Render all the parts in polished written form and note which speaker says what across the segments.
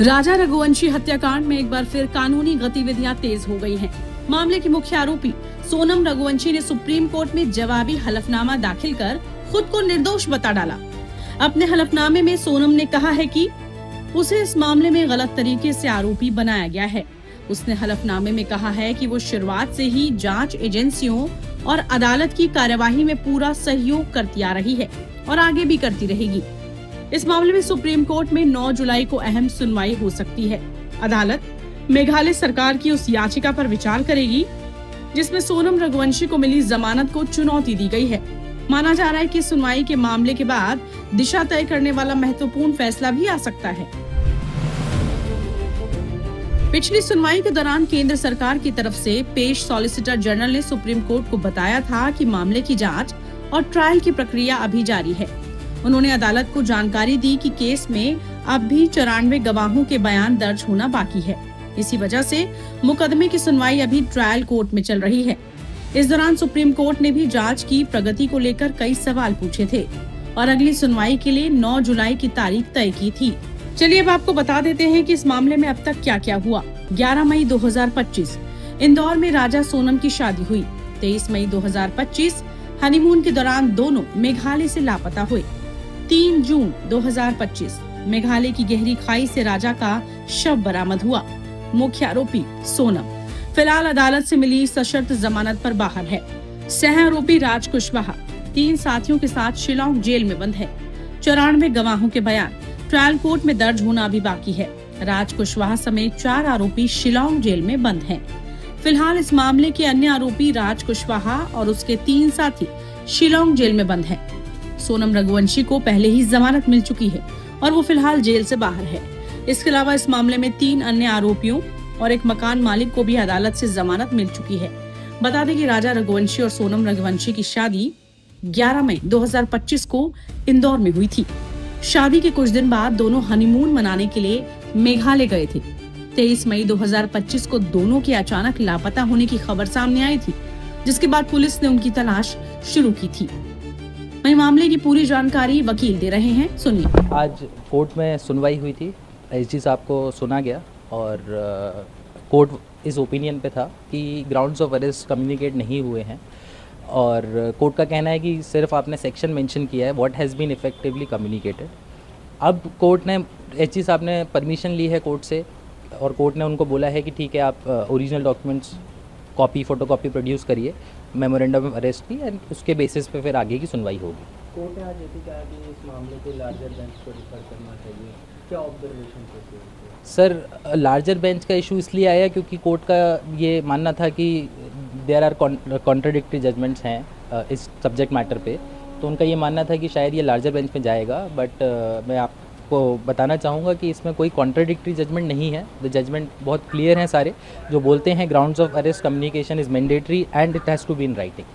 Speaker 1: राजा रघुवंशी हत्याकांड में एक बार फिर कानूनी गतिविधियां तेज हो गई हैं। मामले की मुख्य आरोपी सोनम रघुवंशी ने सुप्रीम कोर्ट में जवाबी हलफनामा दाखिल कर खुद को निर्दोष बता डाला। अपने हलफनामे में सोनम ने कहा है कि उसे इस मामले में गलत तरीके से आरोपी बनाया गया है। उसने हलफनामे में कहा है कि वो शुरुआत से ही जांच एजेंसियों और अदालत की कार्यवाही में पूरा सहयोग करती आ रही है और आगे भी करती रहेगी। इस मामले में सुप्रीम कोर्ट में 9 जुलाई को अहम सुनवाई हो सकती है। अदालत मेघालय सरकार की उस याचिका पर विचार करेगी जिसमें सोनम रघुवंशी को मिली जमानत को चुनौती दी गई है। माना जा रहा है कि सुनवाई के मामले के बाद दिशा तय करने वाला महत्वपूर्ण फैसला भी आ सकता है। पिछली सुनवाई के दौरान केंद्र सरकार की तरफ से पेश सॉलिसिटर जनरल ने सुप्रीम कोर्ट को बताया था कि मामले की जांच और ट्रायल की प्रक्रिया अभी जारी है। उन्होंने अदालत को जानकारी दी कि केस में अब भी 94 गवाहों के बयान दर्ज होना बाकी है। इसी वजह से मुकदमे की सुनवाई अभी ट्रायल कोर्ट में चल रही है। इस दौरान सुप्रीम कोर्ट ने भी जांच की प्रगति को लेकर कई सवाल पूछे थे और अगली सुनवाई के लिए 9 जुलाई की तारीख तय की थी। चलिए अब आपको बता देते हैं कि इस मामले में अब तक क्या क्या हुआ। 11 मई 2025 इंदौर में राजा सोनम की शादी हुई। 23 मई 2025 हनीमून के दौरान दोनों मेघालय से लापता हुए। 3 जून 2025 मेघालय की गहरी खाई से राजा का शव बरामद हुआ। मुख्य आरोपी सोनम फिलहाल अदालत से मिली सशर्त जमानत पर बाहर है। सह आरोपी राज कुशवाहा 3 साथियों के साथ शिलांग जेल में बंद है। 94 गवाहों के बयान ट्रायल कोर्ट में दर्ज होना अभी बाकी है। राज कुशवाहा समेत 4 आरोपी शिलांग जेल में बंद हैं। फिलहाल इस मामले के अन्य आरोपी राज कुशवाहा और उसके 3 साथी शिलांग जेल में बंद हैं। सोनम रघुवंशी को पहले ही जमानत मिल चुकी है और वो फिलहाल जेल से बाहर है। इसके अलावा इस मामले में 3 अन्य आरोपियों और एक मकान मालिक को भी अदालत से जमानत मिल चुकी है। बता दें कि राजा रघुवंशी और सोनम रघुवंशी की शादी 11 मई 2025 को इंदौर में हुई थी। शादी के कुछ दिन बाद दोनों हनीमून मनाने के लिए मेघालय गए थे। 23 मई 2025 को दोनों के अचानक लापता होने की खबर सामने आई थी, जिसके बाद पुलिस ने उनकी तलाश शुरू की थी। वहीं मामले की पूरी जानकारी वकील दे रहे हैं, सुनिए।
Speaker 2: आज कोर्ट में सुनवाई हुई थी। एसजी साहब को सुना गया और कोर्ट इस ओपिनियन पे था कि ग्राउंड्स ऑफ अरेस्ट कम्युनिकेट नहीं हुए हैं और कोर्ट का कहना है कि सिर्फ आपने सेक्शन मेंशन किया है, what has been effectively communicated. अब कोर्ट ने एसजी साहब ने परमिशन ली है कोर्ट से और कोर्ट ने उनको बोला है कि ठीक है, आप original documents copy photocopy produce करिए मेमोरेंडम ऑफ अरेस्ट की, एंड उसके बेसिस पे फिर आगे की सुनवाई होगी।
Speaker 3: कोर्ट ने आज ये भी कहा कि इस मामले को लार्जर बेंच को रिफर करना चाहिए। क्या ऑब्जर्वेशन होती है?
Speaker 2: सर, लार्जर बेंच का इशू इसलिए आया क्योंकि कोर्ट का ये मानना था कि देयर आर कॉन्ट्राडिक्टरी जजमेंट्स हैं इस सब्जेक्ट मैटर पे, तो उनका ये मानना था कि शायद ये लार्जर बेंच में जाएगा। बट मैं आपको बताना चाहूँगा कि इसमें कोई कॉन्ट्राडिक्टरी जजमेंट नहीं है। द जजमेंट बहुत क्लियर हैं सारे, जो बोलते हैं grounds of arrest communication is mandatory and it has to be in writing.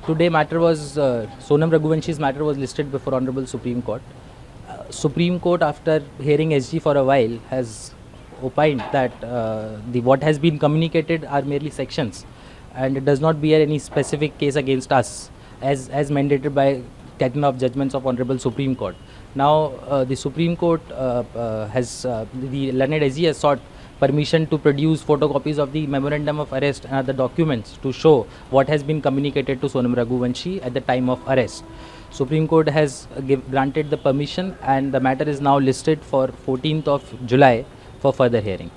Speaker 2: Today matter was Sonam Raghuvanshi's matter was listed before Honorable Supreme Court. Supreme Court, after hearing SG for a while, has opined that what has been communicated are merely sections, and it does not bear any specific case against us, as mandated by canon of judgments of Honorable Supreme Court. Now the Supreme Court the learned SG has sought permission to produce photocopies of the memorandum of arrest and other documents to show what has been communicated to Sonam Raghuvanshi at the time of arrest. Supreme Court has granted the permission and the matter is now listed for 14th of July for further hearing.